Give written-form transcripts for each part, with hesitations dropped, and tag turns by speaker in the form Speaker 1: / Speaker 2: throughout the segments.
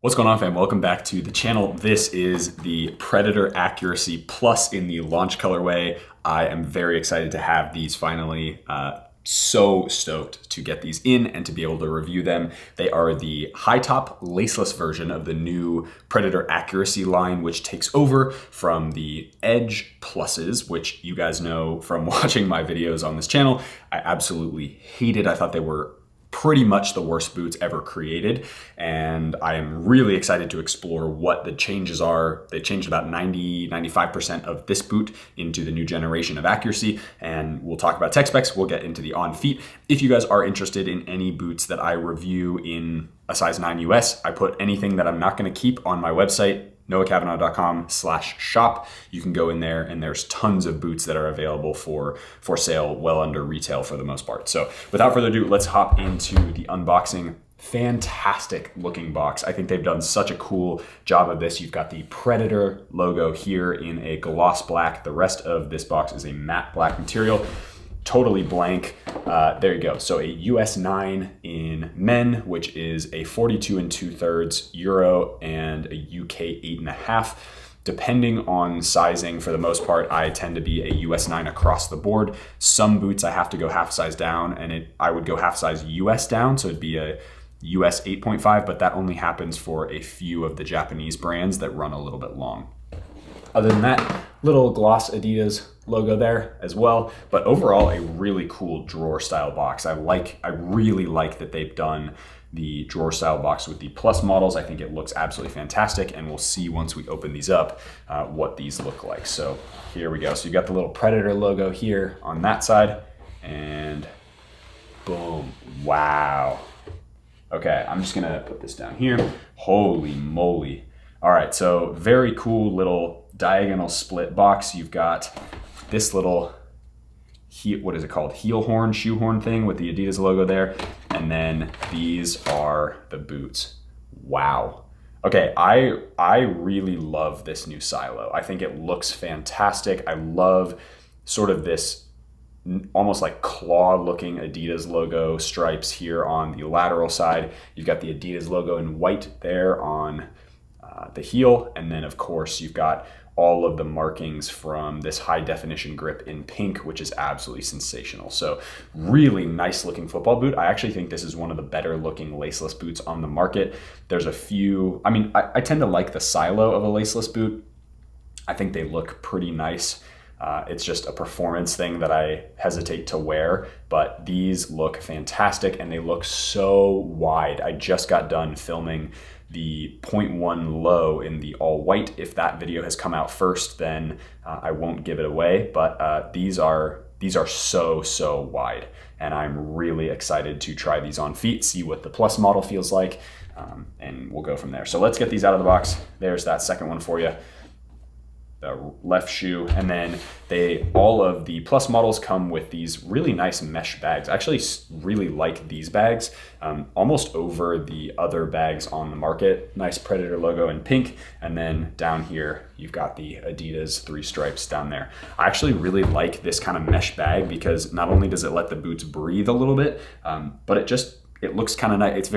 Speaker 1: What's going on, fam? Welcome back to the channel. This is the Predator Accuracy Plus in the launch colorway. I am very excited to have these finally. So stoked to get these in and to be able to review them. They are the high top laceless version of the new Predator Accuracy line, which takes over from the Edge Pluses, which you guys know from watching my videos on this channel. I absolutely hated. I thought they were pretty much the worst boots ever created, and I am really excited to explore what the changes are. They changed about 95% of this boot into the new generation of accuracy, and we'll talk about tech specs. We'll get into the on feet. If you guys are interested in any boots that I review in a size 9 US, I put anything that I'm not going to keep on my website, Cavanaugh.com/shop. You can go in there and there's tons of boots that are available for sale, well under retail for the most part. So without further ado, let's hop into the unboxing. Fantastic looking box. I think they've done such a cool job of this. You've got the Predator logo here in a gloss black. The rest of this box is a matte black material. Totally blank. There you go. So a US 9 in men, which is a 42 2/3 Euro and a UK 8.5. Depending on sizing, for the most part, I tend to be a US 9 across the board. Some boots I have to go half size down, and I would go half size US down, so it'd be a US 8.5, but that only happens for a few of the Japanese brands that run a little bit long. Other than that, little gloss Adidas logo there as well, but overall a really cool drawer style box. I really like that they've done the drawer style box with the Plus models. I think it looks absolutely fantastic, and we'll see once we open these up what these look like. So here we go. So you got the little Predator logo here on that side, and boom, wow. Okay, I'm just gonna put this down here. Holy moly. All right, so very cool little diagonal split box. You've got this little, what is it called? Heel horn, shoe horn thing with the Adidas logo there. And then these are the boots. Wow. Okay, I really love this new silo. I think it looks fantastic. I love sort of this almost like claw looking Adidas logo stripes here on the lateral side. You've got the Adidas logo in white there on the heel, and then of course you've got all of the markings from this high definition grip in pink, which is absolutely sensational. So really nice looking football boot. I actually think this is one of the better looking laceless boots on the market. There's a few, I tend to like the silo of a laceless boot. I think they look pretty nice. It's just a performance thing that I hesitate to wear, but these look fantastic and they look so wide. I just got done filming the 0.1 low in the all white. If that video has come out first, then I won't give it away, but these are so wide, and I'm really excited to try these on feet, see what the Plus model feels like, and we'll go from there. So let's get these out of the box. There's that second one for you, the left shoe. And then all of the Plus models come with these really nice mesh bags. I actually really like these bags, almost over the other bags on the market. Nice Predator logo in pink, and then down here you've got the Adidas 3 stripes down there. I actually really like this kind of mesh bag because not only does it let the boots breathe a little bit, but it looks kind of nice. It's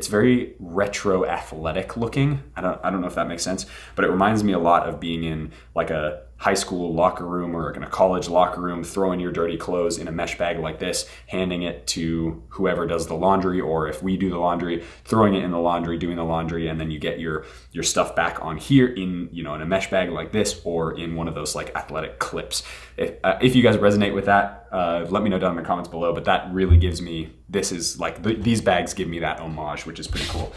Speaker 1: very retro athletic looking. I don't know if that makes sense, but it reminds me a lot of being in like a high school locker room or in a college locker room, throwing your dirty clothes in a mesh bag like this, handing it to whoever does the laundry, or if we do the laundry, throwing it in the laundry, doing the laundry, and then you get your stuff back on here in a mesh bag like this, or in one of those like athletic clips. If you guys resonate with that, let me know down in the comments below, but that really gives me, these bags give me that homage, which is pretty cool.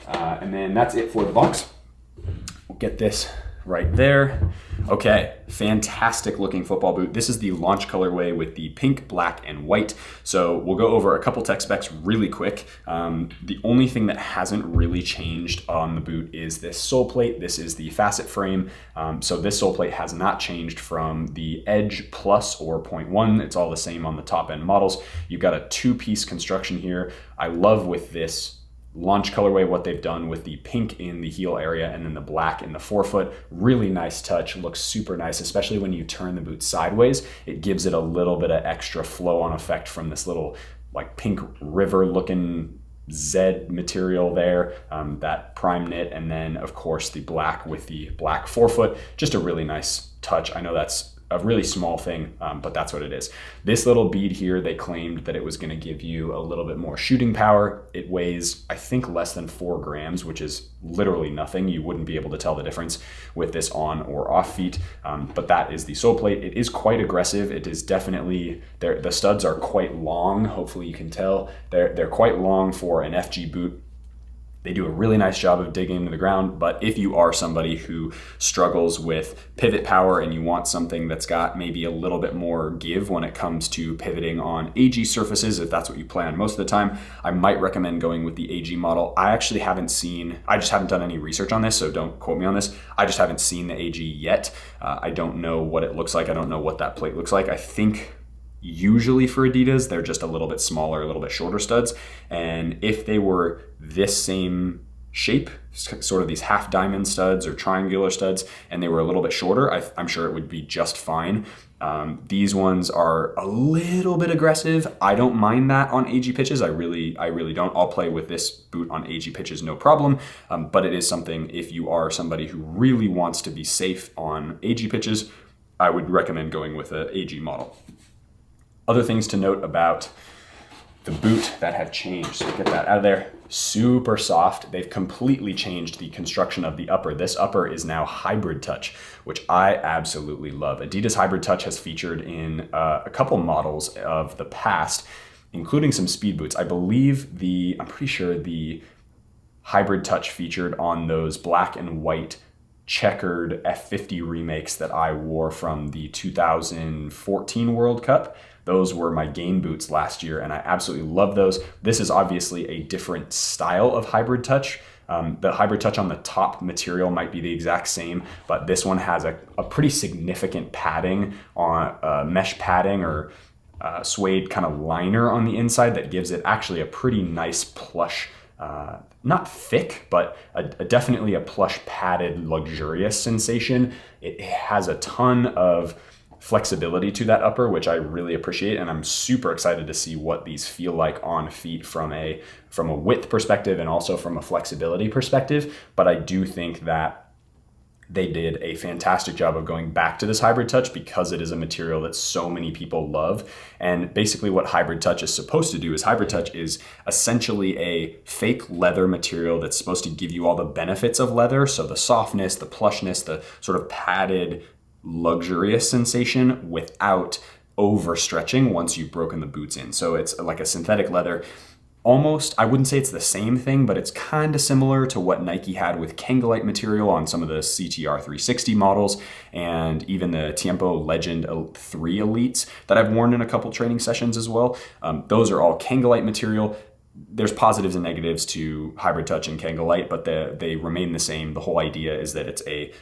Speaker 1: And then that's it for the box. We'll get this right there. Okay, fantastic looking football boot. This is the launch colorway with the pink, black, and white. So we'll go over a couple tech specs really quick. The only thing that hasn't really changed on the boot is this sole plate. This is the facet frame. So this sole plate has not changed from the Edge Plus or 0.1. It's all the same on the top end models. You've got a 2-piece construction here. I love with this launch colorway what they've done with the pink in the heel area and then the black in the forefoot. Really nice touch, looks super nice, especially when you turn the boot sideways. It gives it a little bit of extra flow on effect from this little like pink river looking Z material there, that prime knit, and then of course the black with the black forefoot. Just a really nice touch. I know that's a really small thing, but that's what it is. This little bead here, they claimed that it was going to give you a little bit more shooting power. It weighs, I think, less than 4 grams, which is literally nothing. You wouldn't be able to tell the difference with this on or off feet, but that is the sole plate. It is quite aggressive. It is definitely, the studs are quite long. Hopefully you can tell. They're quite long for an FG boot. They do a really nice job of digging into the ground, but if you are somebody who struggles with pivot power and you want something that's got maybe a little bit more give when it comes to pivoting on AG surfaces, if that's what you plan most of the time, I might recommend going with the AG model. I just haven't done any research on this, so don't quote me on this. I just haven't seen the AG yet. I don't know what it looks like. I don't know what that plate looks like. I think usually for Adidas, they're just a little bit smaller, a little bit shorter studs. And if they were this same shape, sort of these half diamond studs or triangular studs, and they were a little bit shorter, I'm sure it would be just fine. These ones are a little bit aggressive. I don't mind that on AG pitches. I really don't. I'll play with this boot on AG pitches, no problem. But it is something, if you are somebody who really wants to be safe on AG pitches, I would recommend going with an AG model. Other things to note about the boot that have changed. So get that out of there. Super soft. They've completely changed the construction of the upper. This upper is now hybrid touch, which I absolutely love. Adidas Hybrid Touch has featured in a couple models of the past, including some speed boots. I believe I'm pretty sure the Hybrid Touch featured on those black and white checkered F50 remakes that I wore from the 2014 World Cup. Those were my game boots last year, and I absolutely love those. This is obviously a different style of hybrid touch. The hybrid touch on the top material might be the exact same, but this one has a pretty significant padding on mesh padding or suede kind of liner on the inside that gives it actually a pretty nice plush, not thick, but definitely a plush padded luxurious sensation. It has a ton of flexibility to that upper, which I really appreciate, and I'm super excited to see what these feel like on feet from a width perspective and also from a flexibility perspective. But I do think that they did a fantastic job of going back to this hybrid touch because it is a material that so many people love. And basically what hybrid touch is supposed to do is hybrid touch is essentially a fake leather material that's supposed to give you all the benefits of leather. So the softness, the plushness, the sort of padded luxurious sensation without overstretching once you've broken the boots in. So it's like a synthetic leather. Almost, I wouldn't say it's the same thing, but it's kind of similar to what Nike had with Kangalite material on some of the CTR 360 models and even the Tiempo Legend 3 Elites that I've worn in a couple training sessions as well. Those are all Kangalite material. There's positives and negatives to hybrid touch and Kangalite, but they remain the same. The whole idea is that it's a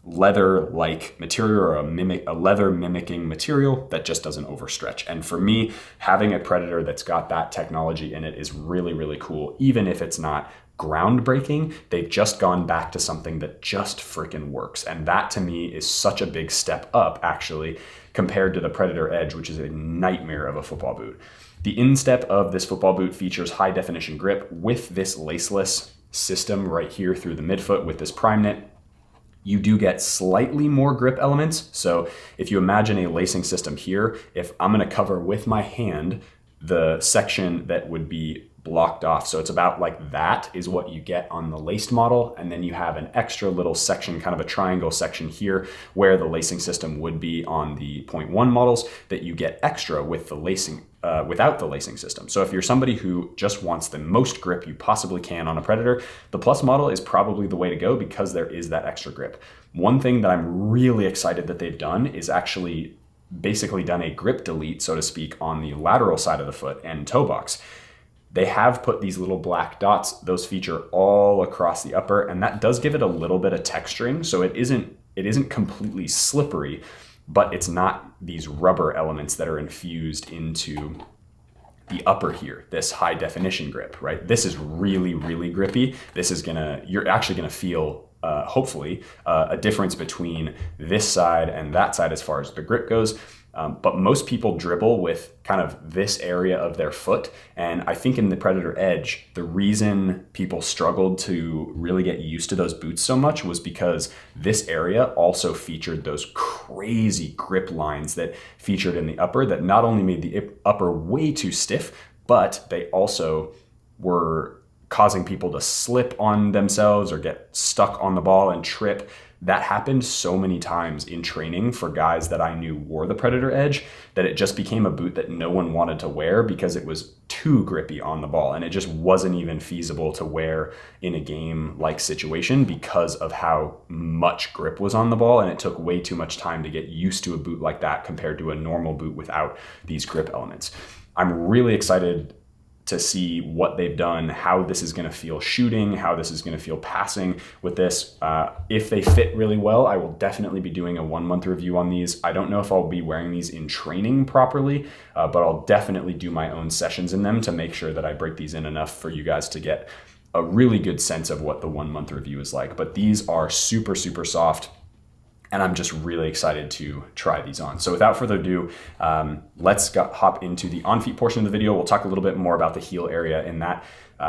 Speaker 1: leather-like material or a leather mimicking material that just doesn't overstretch. And for me, having a Predator that's got that technology in it is really, really cool. Even if it's not groundbreaking, they've just gone back to something that just freaking works. And that to me is such a big step up actually compared to the Predator Edge, which is a nightmare of a football boot. The instep of this football boot features high definition grip with this laceless system right here through the midfoot with this prime knit. You do get slightly more grip elements. So if you imagine a lacing system here, if I'm gonna cover with my hand the section that would be blocked off. So it's about like that is what you get on the laced model. And then you have an extra little section, kind of a triangle section here where the lacing system would be on the 0.1 models that you get extra with the lacing, without the lacing system. So if you're somebody who just wants the most grip you possibly can on a Predator, the Plus model is probably the way to go because there is that extra grip. One thing that I'm really excited that they've done is actually basically done a grip delete, so to speak, on the lateral side of the foot and toe box. They have put these little black dots, those feature all across the upper, and that does give it a little bit of texturing. So it isn't completely slippery, but it's not these rubber elements that are infused into the upper here, this high definition grip, right? This is really, really grippy. You're actually gonna feel, hopefully, a difference between this side and that side as far as the grip goes. But most people dribble with kind of this area of their foot. And I think in the Predator Edge, the reason people struggled to really get used to those boots so much was because this area also featured those crazy grip lines that featured in the upper that not only made the upper way too stiff, but they also were causing people to slip on themselves or get stuck on the ball and trip. That happened so many times in training for guys that I knew wore the Predator Edge that it just became a boot that no one wanted to wear because it was too grippy on the ball, and it just wasn't even feasible to wear in a game-like situation because of how much grip was on the ball, and it took way too much time to get used to a boot like that compared to a normal boot without these grip elements. I'm really excited to see what they've done, how this is going to feel shooting, how this is going to feel passing with this. If they fit really well, I will definitely be doing a 1 month review on these. I don't know if I'll be wearing these in training properly, but I'll definitely do my own sessions in them to make sure that I break these in enough for you guys to get a really good sense of what the 1 month review is like. But these are super, super soft, and I'm just really excited to try these on. So without further ado, let's hop into the on-feet portion of the video. We'll talk a little bit more about the heel area in that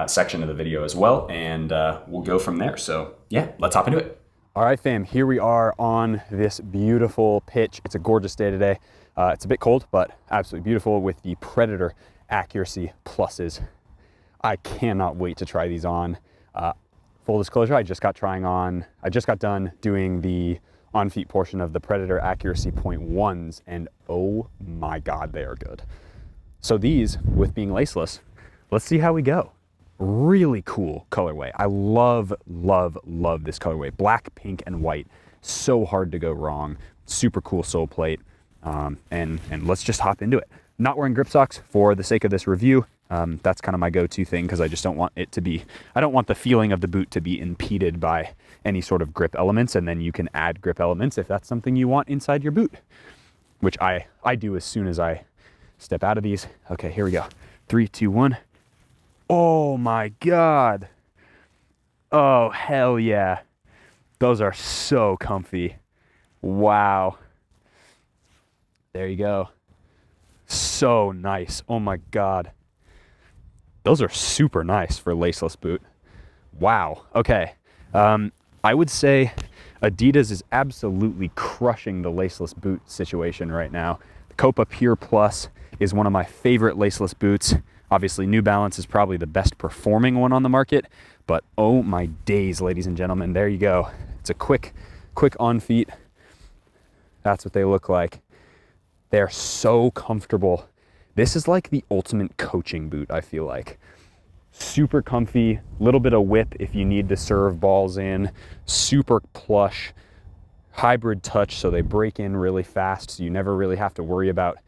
Speaker 1: section of the video as well, and we'll go from there. So yeah, let's hop into it.
Speaker 2: All right, fam, here we are on this beautiful pitch. It's a gorgeous day today. It's a bit cold, but absolutely beautiful with the Predator Accuracy Pluses. I cannot wait to try these on. Full disclosure, I just got done doing the on-feet portion of the Predator Accuracy Point 1s, and oh my God, they are good. So these, with being laceless, let's see how we go. Really cool colorway. I love, love, love this colorway. Black, pink, and white. So hard to go wrong. Super cool sole plate. And let's just hop into it. Not wearing grip socks for the sake of this review. That's kind of my go-to thing because I just don't want it to be, I don't want the feeling of the boot to be impeded by any sort of grip elements, and then you can add grip elements if that's something you want inside your boot, which I do as soon as I step out of these. Okay, here we go. 3, 2, 1. Oh my God. Oh, hell yeah. Those are so comfy. Wow. There you go. So nice. Oh my God. Those are super nice for a laceless boot. Wow. Okay. I would say Adidas is absolutely crushing the laceless boot situation right now. The Copa Pure Plus is one of my favorite laceless boots. Obviously, New Balance is probably the best performing one on the market, but oh my days, ladies and gentlemen, there you go. It's a quick on feet. That's what they look like. They're so comfortable. This is like the ultimate coaching boot, I feel like. Super comfy, little bit of whip if you need to serve balls in, super plush, hybrid touch, so they break in really fast, so you never really have to worry about,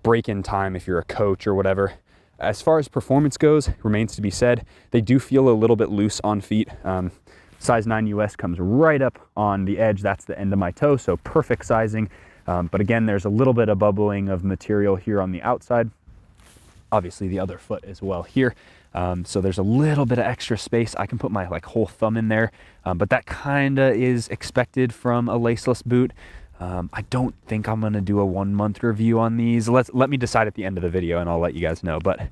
Speaker 2: break-in time if you're a coach or whatever. As far as performance goes, remains to be said, they do feel a little bit loose on feet. Size 9 US comes right up on the edge. That's the end of my toe, so perfect sizing. But again, there's a little bit of bubbling of material here on the outside. Obviously the other foot as well here. So there's a little bit of extra space. I can put my whole thumb in there, but that kind of is expected from a laceless boot. I don't think I'm gonna do a 1 month review on these. Let me decide at the end of the video and I'll let you guys know. But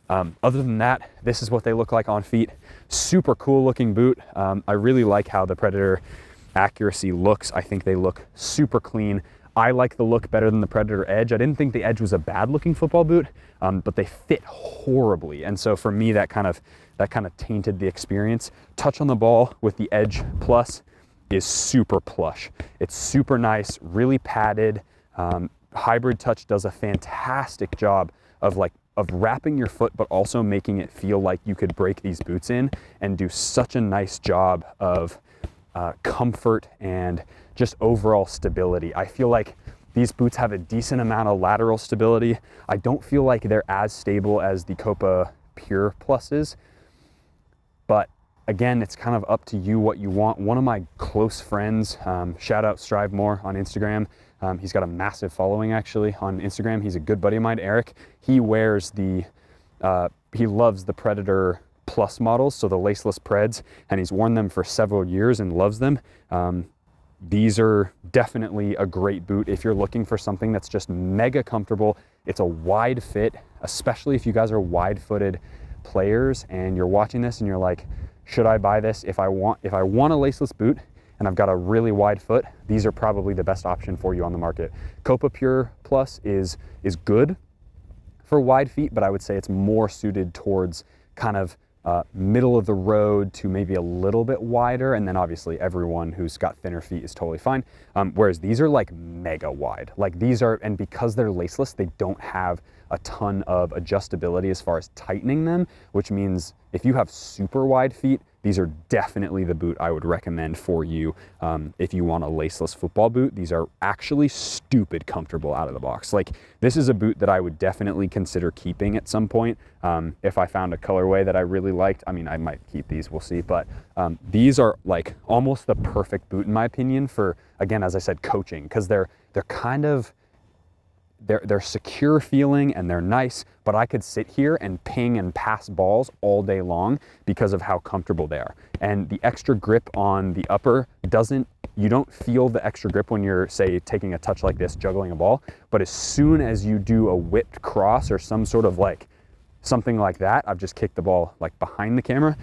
Speaker 2: other than that, this is what they look like on feet. Super cool looking boot. I really like how the Predator Accuracy looks. I think they look super clean. I like the look better than the Predator Edge. I didn't think the Edge was a bad looking football boot, but they fit horribly. And so for me, that kind of tainted the experience. Touch on the ball with the Edge Plus is super plush. It's super nice, really padded. Hybrid Touch does a fantastic job of wrapping your foot, but also making it feel like you could break these boots in, and do such a nice job of comfort and just overall stability. I feel like these boots have a decent amount of lateral stability. I don't feel like they're as stable as the Copa Pure Pluses, but again, it's kind of up to you what you want. One of my close friends, shout out Strive More on Instagram. He's got a massive following actually on Instagram. He's a good buddy of mine, Eric. He wears he loves the Predator Plus models, so the laceless Preds, and he's worn them for several years and loves them. these are definitely a great boot if you're looking for something that's just mega comfortable. It's a wide fit, especially if you guys are wide-footed players and you're watching this and you're like, should I buy this? If I want a laceless boot and I've got a really wide foot, these are probably the best option for you on the market. Copa Pure Plus is good for wide feet, but I would say it's more suited towards kind of middle of the road to maybe a little bit wider, and then obviously everyone who's got thinner feet is totally fine. Whereas these are like mega wide. Like these are, and because they're laceless, they don't have a ton of adjustability as far as tightening them, which means if you have super wide feet, these are definitely the boot I would recommend for you if you want a laceless football boot. These are actually stupid comfortable out of the box. Like this is a boot that I would definitely consider keeping at some point. If I found a colorway that I really liked, I mean, I might keep these, we'll see. But these are like almost the perfect boot in my opinion for, again, as I said, coaching, because they're kind of, they're secure feeling and they're nice, but I could sit here and ping and pass balls all day long because of how comfortable they are. And the extra grip on the upper you don't feel the extra grip when you're, say, taking a touch like this, juggling a ball. But as soon as you do a whipped cross or some sort of like, something like that, I've just kicked the ball like behind the camera,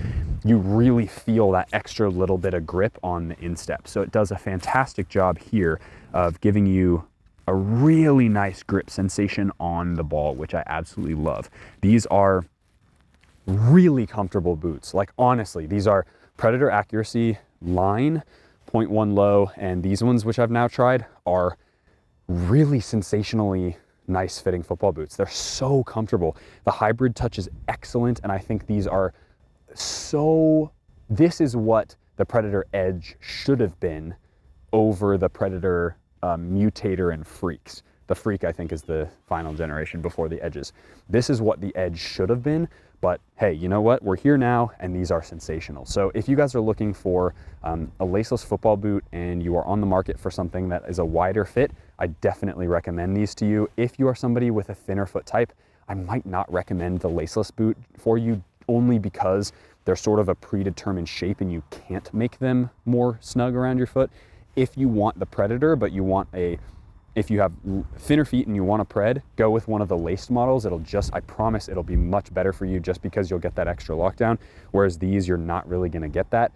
Speaker 2: you really feel that extra little bit of grip on the instep. So it does a fantastic job here of giving you a really nice grip sensation on the ball, which I absolutely love. These are really comfortable boots. Like honestly, these are Predator Accuracy line, 0.1 low, and these ones, which I've now tried, are really sensationally nice fitting football boots. They're so comfortable. The hybrid touch is excellent, and I think these are this is what the Predator Edge should have been over the Predator Mutator and Freaks. The Freak, I think, is the final generation before the Edges. This is what the Edge should have been, but hey, you know what? We're here now, and these are sensational. So if you guys are looking for a laceless football boot and you are on the market for something that is a wider fit, I definitely recommend these to you. If you are somebody with a thinner foot type, I might not recommend the laceless boot for you, only because they're sort of a predetermined shape and you can't make them more snug around your foot. If you want the Predator, but if you have thinner feet and you want a Pred, go with one of the laced models. I promise it'll be much better for you just because you'll get that extra lockdown. Whereas these, you're not really gonna get that.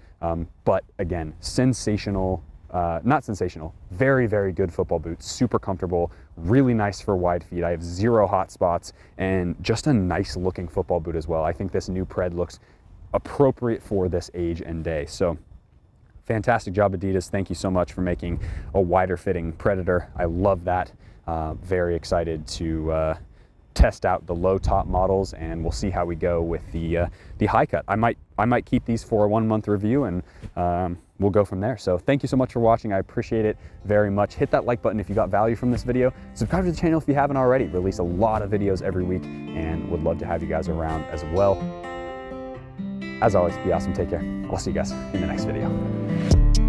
Speaker 2: But again, not sensational, very, very good football boots, super comfortable, really nice for wide feet. I have zero hot spots and just a nice looking football boot as well. I think this new Pred looks appropriate for this age and day. So fantastic job, Adidas. Thank you so much for making a wider fitting Predator. I love that. Very excited to test out the low top models, and we'll see how we go with the high cut. I might keep these for a 1 month review, and we'll go from there. So thank you so much for watching. I appreciate it very much. Hit that like button if you got value from this video. Subscribe to the channel if you haven't already. Release a lot of videos every week, and would love to have you guys around as well. As always, be awesome. Take care. I'll see you guys in the next video.